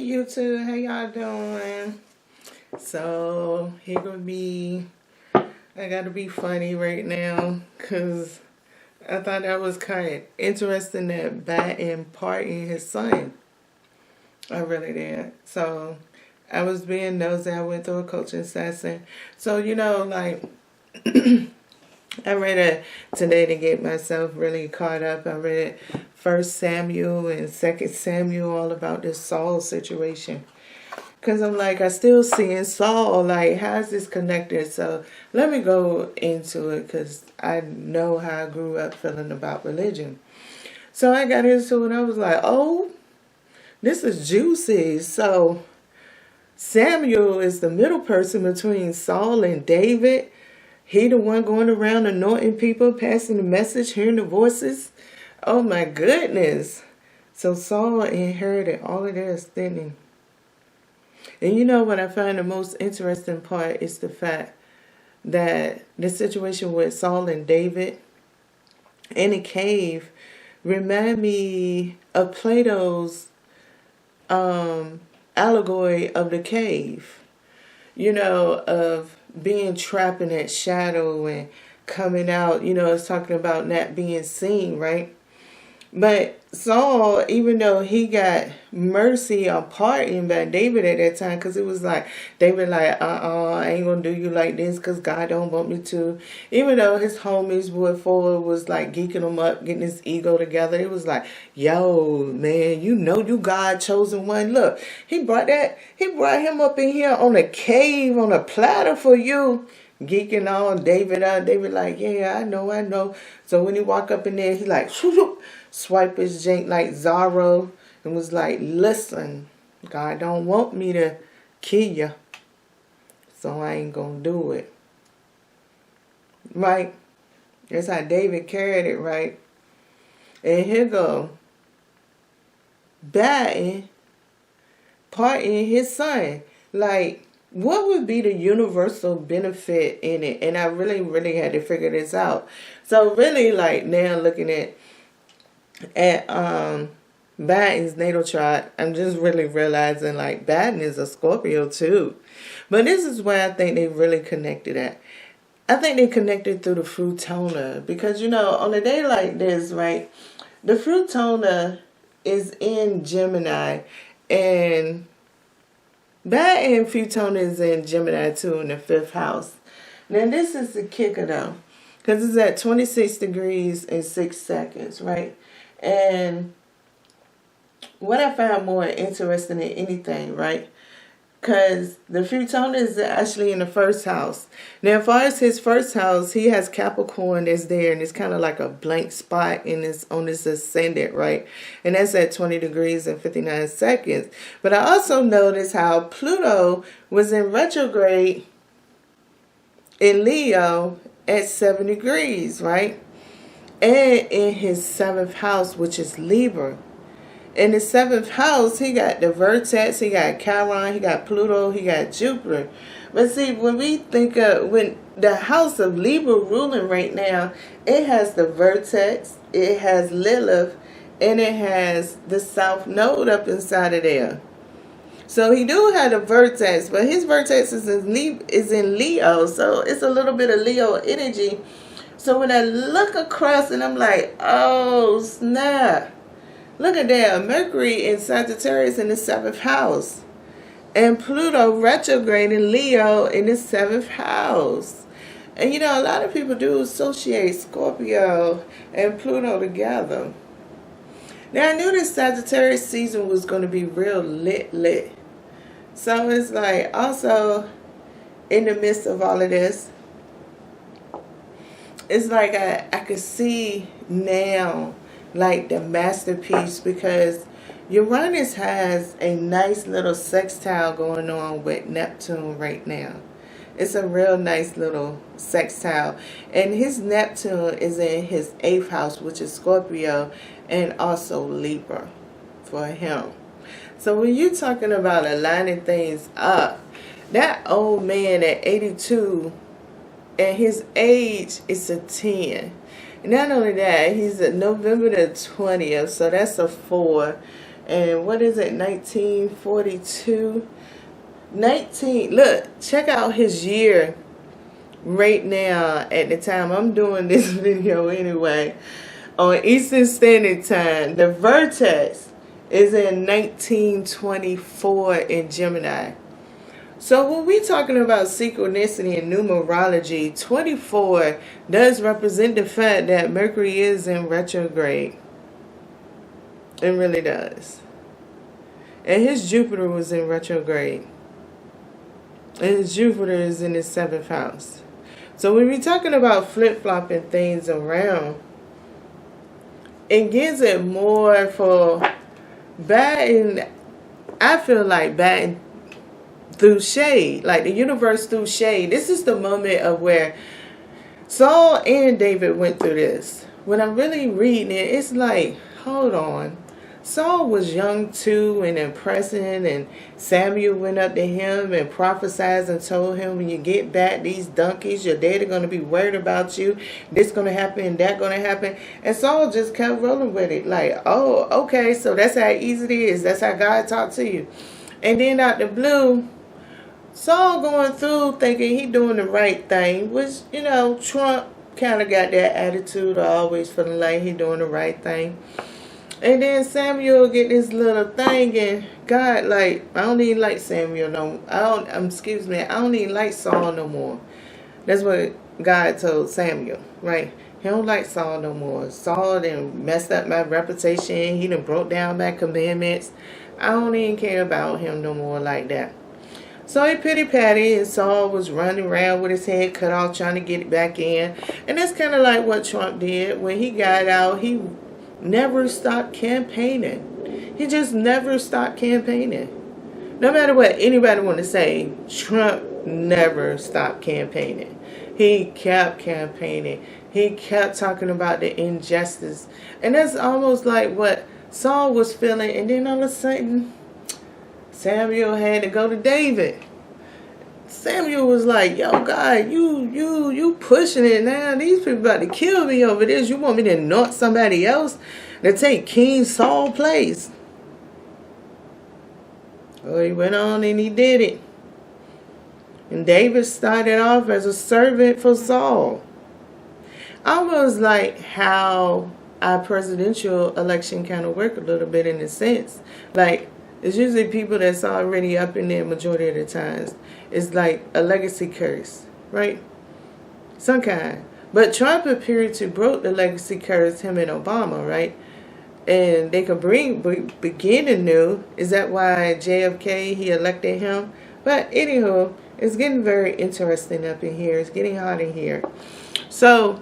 Hey YouTube, how y'all doing? So here gonna be, I gotta be funny right now because I thought that was kind of interesting that Biden pardoned his son. I really did. So I was being nosy. I went through a coaching session. So like I read it today to get myself really caught up. I read First Samuel and Second Samuel, all about this Saul situation. Because I'm like, I still seeing Saul, like, how's this connected? So let me go into it because I know how I grew up feeling about religion. So I got into it and I was like, oh, this is juicy. So Samuel is the middle person between Saul and David. He the one going around anointing people, passing the message, hearing the voices. Oh my goodness. So Saul inherited all of this, didn't he? And you know what I find the most interesting part is the fact that the situation with Saul and David in the cave remind me of Plato's allegory of the cave. Of being trapped in that shadow and coming out. It's talking about not being seen, right? But Saul, even though he got mercy or pardon by David at that time, because it was like, David like, I ain't going to do you like this because God don't want me to. Even though his homies was like geeking him up, getting his ego together. It was like, yo, man, you God chosen one. Look, he brought him up in here on a cave, on a platter for you. Geeking on David out. David like, yeah, I know. So when he walk up in there, he like, swipe his jank like Zorro and was like, listen, God don't want me to kill you, so I ain't gonna do it. Right? That's how David carried it, right? And here go Biden partying his son. Like, what would be the universal benefit in it? And I really, really had to figure this out. So really, like, now looking at Biden's natal chart, I'm just really realizing like Biden is a Scorpio too. But this is where I think they really connected at. I think they connected through the Frutona because on a day like this, right, the Frutona is in Gemini and Biden Frutona is in Gemini too in the 5th house. Now this is the kicker though, because it's at 26 degrees and 6 seconds, right? And what I found more interesting than anything, right? Because the Frutona is actually in the 1st house. Now, as far as his 1st house, he has Capricorn that's there, and it's kind of like a blank spot on his ascendant, right? And that's at 20 degrees and 59 seconds. But I also noticed how Pluto was in retrograde in Leo at 7 degrees, right? And in his 7th house, which is Libra. In the 7th house, he got the vertex, he got Chiron, he got Pluto, he got Jupiter. But see, when we think of, when the house of Libra ruling right now, it has the vertex, it has Lilith, and it has the South Node up inside of there. So he do have a vertex, but his vertex is in Leo, so it's a little bit of Leo energy. So when I look across and I'm like, oh snap. Look at that, Mercury in Sagittarius in the 7th house. And Pluto retrograde in Leo in the 7th house. And a lot of people do associate Scorpio and Pluto together. Now I knew this Sagittarius season was going to be real lit. So it's like also in the midst of all of this, it's like I could see now like the masterpiece because Uranus has a nice little sextile going on with Neptune right now. It's a real nice little sextile. And his Neptune is in his 8th house, which is Scorpio, and also Libra for him. So when you're talking about aligning things up, that old man at 82 and his age is a 10. Not only that, he's at November the 20th, so that's a 4. And what is it, 1942? Look, check out his year right now at the time I'm doing this video anyway. On Eastern Standard Time, the vertex is in 1924 in Gemini. So when we're talking about synchronicity and numerology, 24 does represent the fact that Mercury is in retrograde. It really does. And his Jupiter was in retrograde. And his Jupiter is in his 7th house. So when we're talking about flip-flopping things around, it gives it more for batting. I feel like batting through shade, like the universe through shade. This is the moment of where Saul and David went through this. When I'm really reading it, it's like, hold on. Saul was young too and impressing, and Samuel went up to him and prophesied and told him, when you get back, these donkeys, your daddy going to be worried about you. This going to happen and that going to happen. And Saul just kept rolling with it. Like, oh, okay, so that's how easy it is. That's how God talked to you. And then out the blue, Saul going through thinking he doing the right thing, which, you know, Trump kind of got that attitude of always feeling like he doing the right thing. And then Samuel get this little thing, and God, like, I don't even like Samuel no. I don't even like Saul no more. That's what God told Samuel, right? He don't like Saul no more. Saul done messed up my reputation. He done broke down my commandments. I don't even care about him no more like that. So he pity patty, and Saul was running around with his head cut off trying to get it back in. And that's kind of like what Trump did. When he got out, he never stopped campaigning. He just never stopped campaigning. No matter what anybody want to say, Trump never stopped campaigning. He kept campaigning. He kept talking about the injustice. And that's almost like what Saul was feeling. And then all of a sudden, Samuel had to go to David. Samuel was like, yo, God, you pushing it now. These people about to kill me over this. You want me to anoint somebody else to take King Saul's place? Well, he went on and he did it. And David started off as a servant for Saul. Almost like how our presidential election kind of work a little bit in a sense. Like, it's usually people that's already up in there majority of the times. It's like a legacy curse, right? Some kind. But Trump appeared to broke the legacy curse, him and Obama, right? And they could begin anew. Is that why JFK, he elected him? But anywho, it's getting very interesting up in here. It's getting hot in here. So,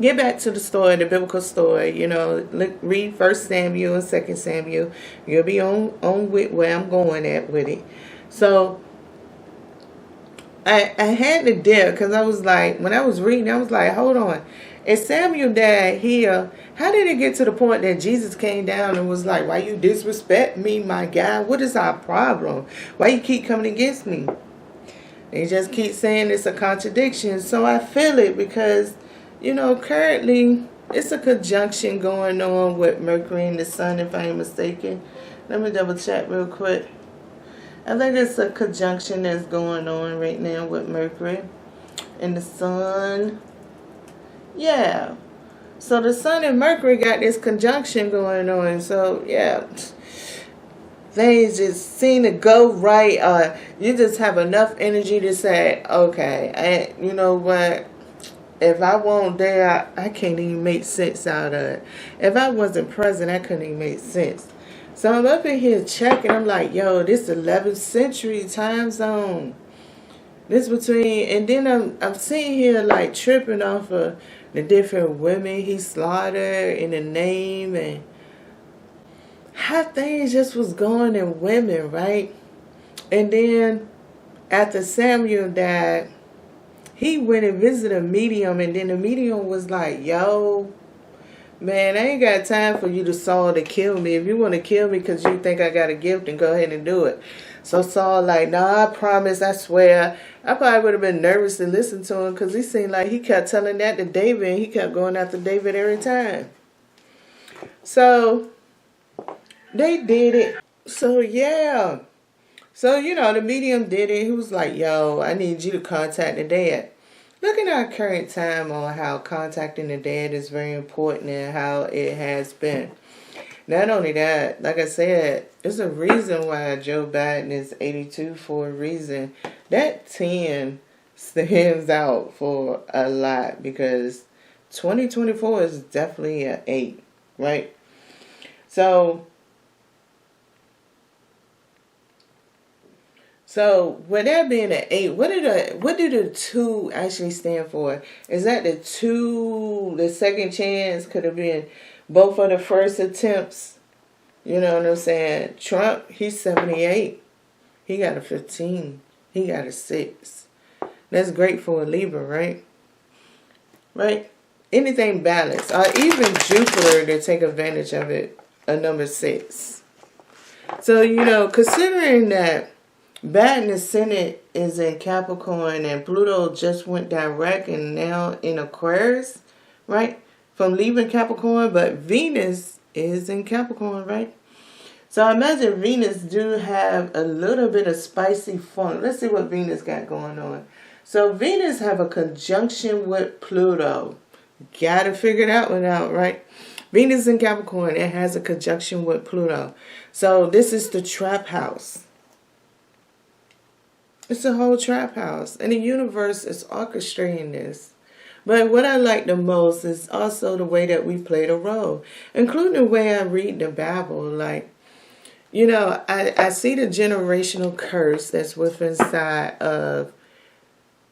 get back to the story, the biblical story. You know, read 1 Samuel and 2 Samuel. You'll be on with where I'm going at with it. So, I had to dip because I was like, when I was reading, I was like, hold on. If Samuel died here, how did it get to the point that Jesus came down and was like, why you disrespect me, my guy? What is our problem? Why you keep coming against me? They just keep saying it's a contradiction. So I feel it because, you know, currently it's a conjunction going on with Mercury and the Sun, if I ain't mistaken. Let me double check real quick. I think it's a conjunction that's going on right now with Mercury and the Sun. Yeah. So the Sun and Mercury got this conjunction going on. So, yeah. Things just seem to go right. You just have enough energy to say, okay, you know what? If I won't there, I can't even make sense out of it. If I wasn't present, I couldn't even make sense. So I'm up in here checking. I'm like, yo, this 11th century time zone. This between, and then I'm sitting here like tripping off of the different women he slaughtered in the name, and how things just was going in women, right? And then after Samuel died, he went and visited a medium, and then the medium was like, yo, man, I ain't got time for you to Saul to kill me. If you want to kill me because you think I got a gift, then go ahead and do it. So Saul like, nah, I promise, I swear. I probably would have been nervous to listen to him because he seemed like he kept telling that to David, and he kept going after David every time. So They did it. So yeah. So, the medium did it. He was like, yo, I need you to contact the dead. Look at our current time on how contacting the dead is very important and how it has been. Not only that, like I said, there's a reason why Joe Biden is 82 for a reason. That 10 stands out for a lot because 2024 is definitely an 8, right? So with that being an 8, what do the 2 actually stand for? Is that the second chance could have been both of the first attempts? You know what I'm saying? Trump, he's 78. He got a 15. He got a 6. That's great for a Libra, right? Right? Anything balanced. Or even Jupiter to take advantage of it, a number 6. So, considering that Bad in the Senate is in Capricorn and Pluto just went direct and now in Aquarius, right? From leaving Capricorn, but Venus is in Capricorn, right? So I imagine Venus do have a little bit of spicy fun. Let's see what Venus got going on. So Venus have a conjunction with Pluto. Gotta figure that one out, right? Venus in Capricorn, it has a conjunction with Pluto. So this is the trap house. It's a whole trap house. And the universe is orchestrating this. But what I like the most is also the way that we play the role. Including the way I read the Bible. Like, I see the generational curse that's within inside of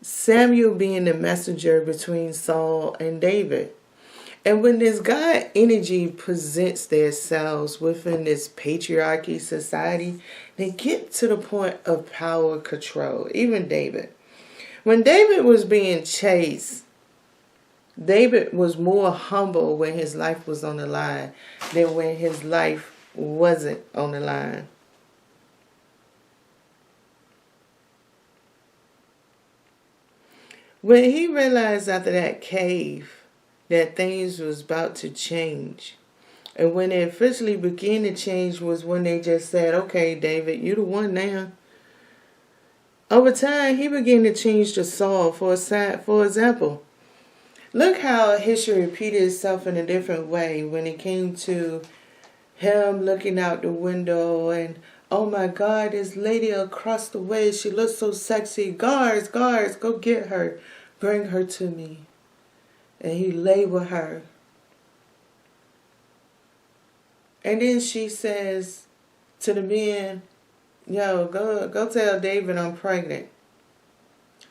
Samuel being the messenger between Saul and David. And when this God energy presents themselves within this patriarchy society, they get to the point of power control. Even David. When David was being chased, David was more humble when his life was on the line than when his life wasn't on the line. When he realized after that cave that things was about to change. And when it officially began to change was when they just said, okay, David, you the one now. Over time, he began to change to Saul. For example, look how history repeated itself in a different way when it came to him looking out the window and, oh my God, this lady across the way, she looks so sexy. Guards, go get her. Bring her to me. And he lay with her. And then she says to the men, yo, go tell David I'm pregnant.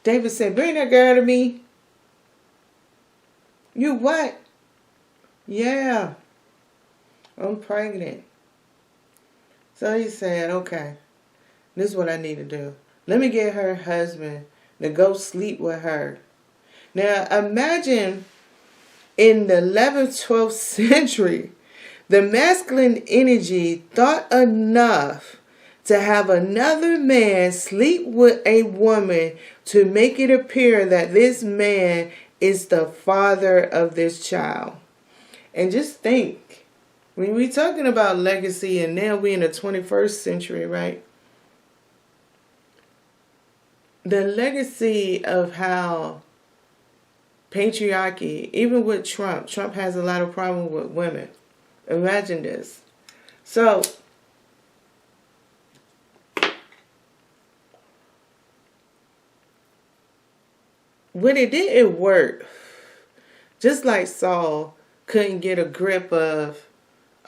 David said, bring that girl to me. You what? Yeah, I'm pregnant. So he said, okay, this is what I need to do. Let me get her husband to go sleep with her. Now imagine in the 11th, 12th century, the masculine energy thought enough to have another man sleep with a woman to make it appear that this man is the father of this child. And just think, when we're talking about legacy and now we're in the 21st century, right? The legacy of how patriarchy, even with Trump has a lot of problem with women. Imagine this. So, when it didn't work, just like Saul couldn't get a grip of,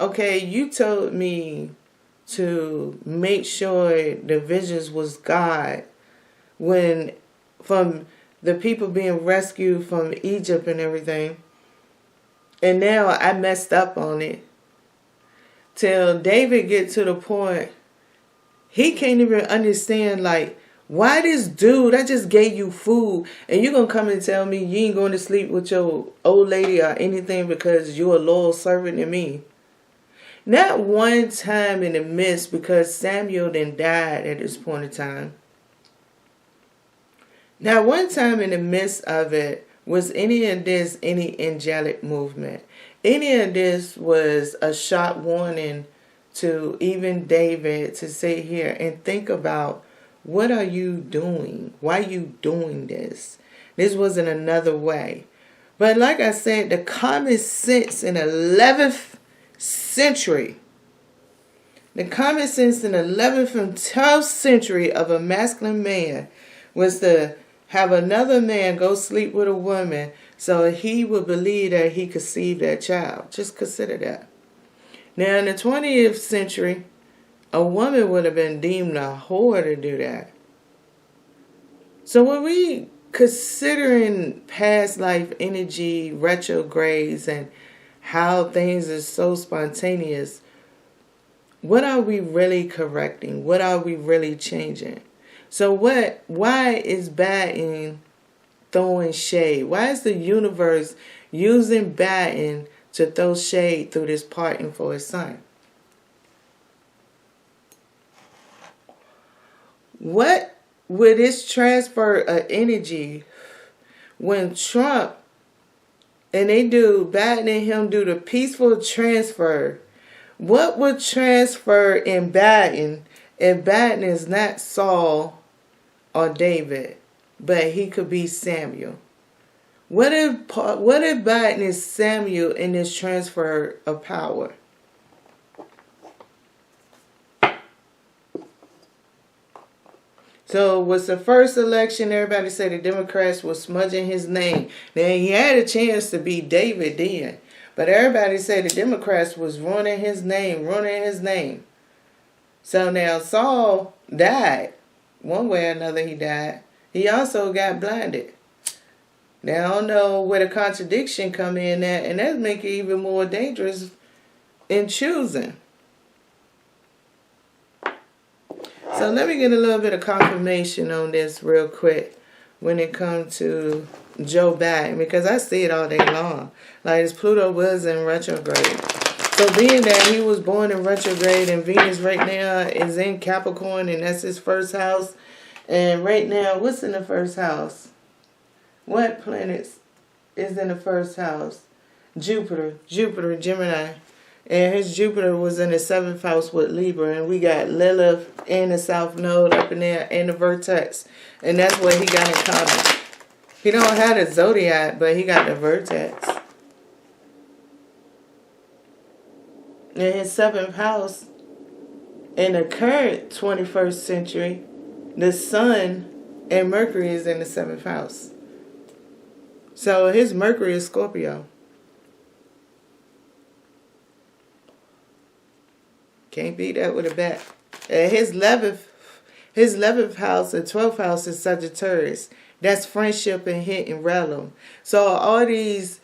okay, you told me to make sure the visions was God when from the people being rescued from Egypt and everything. And now I messed up on it. Till David get to the point, he can't even understand, like, why this dude, I just gave you food, and you're going to come and tell me you ain't going to sleep with your old lady or anything because you're a loyal servant to me. Not one time in the midst, because Samuel then died at this point in time. Now, one time in the midst of it was any of this, any angelic movement. Any of this was a sharp warning to even David to sit here and think about, what are you doing? Why are you doing this? This wasn't another way. But like I said, the common sense in the 11th century, the common sense in the 11th and 12th century of a masculine man was to have another man go sleep with a woman so he would believe that he conceived that child. Just consider that. Now in the 20th century, a woman would have been deemed a whore to do that. So when we considering past life energy, retrogrades, and how things are so spontaneous, what are we really correcting? What are we really changing? So why is Batten throwing shade? Why is the universe using Batten to throw shade through this parting for his son? What would this transfer of energy when Trump and Biden and him do the peaceful transfer? What would transfer in Biden if Biden is not Saul or David, but he could be Samuel? What if Biden is Samuel in this transfer of power? So was the first election, everybody said the Democrats were smudging his name. Now he had a chance to be David then. But everybody said the Democrats was ruining his name. So now Saul died. One way or another he died. He also got blinded. Now I don't know where the contradiction come in at, and that make it even more dangerous in choosing. So let me get a little bit of confirmation on this real quick when it comes to Joe Biden, because I see it all day long. Like his Pluto was in retrograde. So being that he was born in retrograde and Venus right now is in Capricorn and that's his first house. And right now, what's in the first house? What planets is in the first house? Jupiter, Gemini. And his Jupiter was in the 7th house with Libra. And we got Lilith in the South Node up in there and the vertex. And that's what he got in common. He don't have the zodiac, but he got the vertex. In his 7th house, in the current 21st century, the Sun and Mercury is in the 7th house. So his Mercury is Scorpio. Can't beat that with a bat. And his 11th house and 12th house is Sagittarius. That's friendship and hidden realm. So all this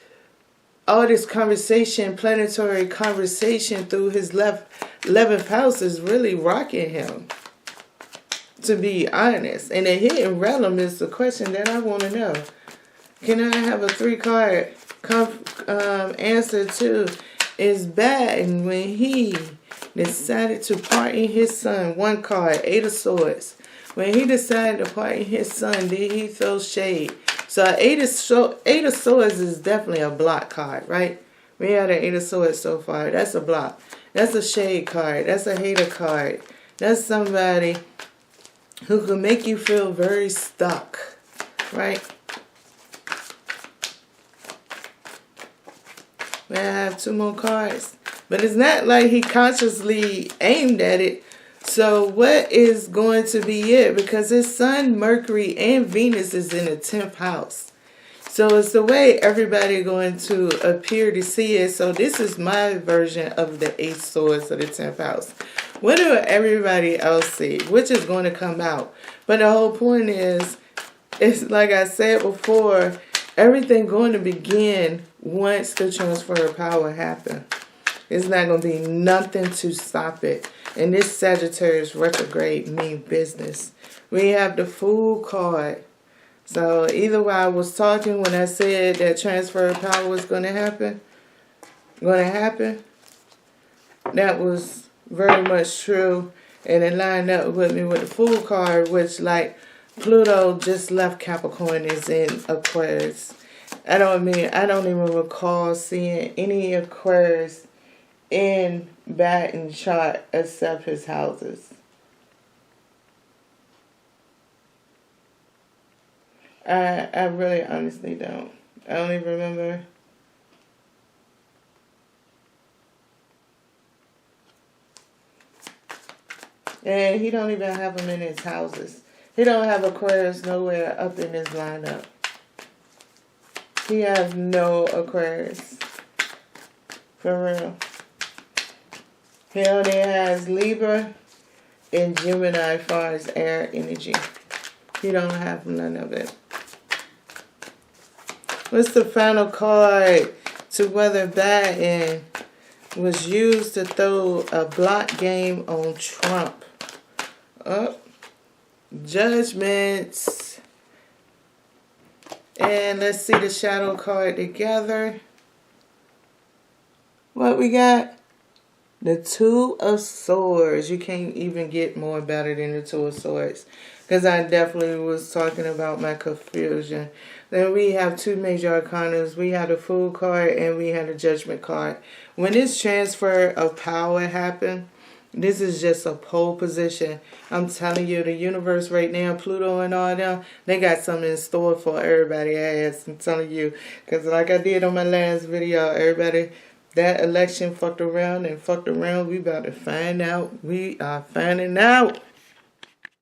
conversation, planetary conversation through his 11th house is really rocking him, to be honest. And the hidden realm is the question that I want to know. Can I have a 3-card answer to? Is Biden when he decided to pardon his son? 1 card, 8 of Swords. When he decided to pardon his son, did he throw shade? So 8 of Swords is definitely a block card, right? We had an 8 of Swords so far. That's a block. That's a shade card. That's a hater card. That's somebody who can make you feel very stuck, right? We have 2 more cards. But it's not like he consciously aimed at it. So what is going to be it? Because his Sun, Mercury, and Venus is in the 10th house. So it's the way everybody going to appear to see it. So this is my version of the 8 Swords of the 10th house. What do everybody else see? Which is going to come out? But the whole point is, it's like I said before, everything going to begin once the transfer of power happens. It's not going to be nothing to stop it. And this Sagittarius retrograde mean business. We have the Fool card. So either way I was talking when I said that transfer of power was going to happen, that was very much true. And it lined up with me with the Fool card, which like Pluto just left Capricorn, is in Aquarius. I don't even recall seeing any Aquarius in Biden chart except his houses. I really honestly don't. I don't even remember. And he don't even have them in his houses. He don't have Aquarius nowhere up in his lineup. He has no Aquarius. For real. He only has Libra and Gemini as far as air energy. He don't have none of it. What's the final card to whether Biden was used to throw a block game on Trump? Oh, judgments. And let's see the shadow card together. What we got? The Two of Swords. You can't even get more better than the Two of Swords. Because I definitely was talking about my confusion. Then we have two major arcanas. We have the Fool card and we have the Judgment card. When this transfer of power happened, this is just a pole position. I'm telling you, the universe right now, Pluto and all them, they got something in store for everybody ass. I'm telling you. Because like I did on my last video, everybody, that election fucked around and fucked around. We about to find out. We are finding out.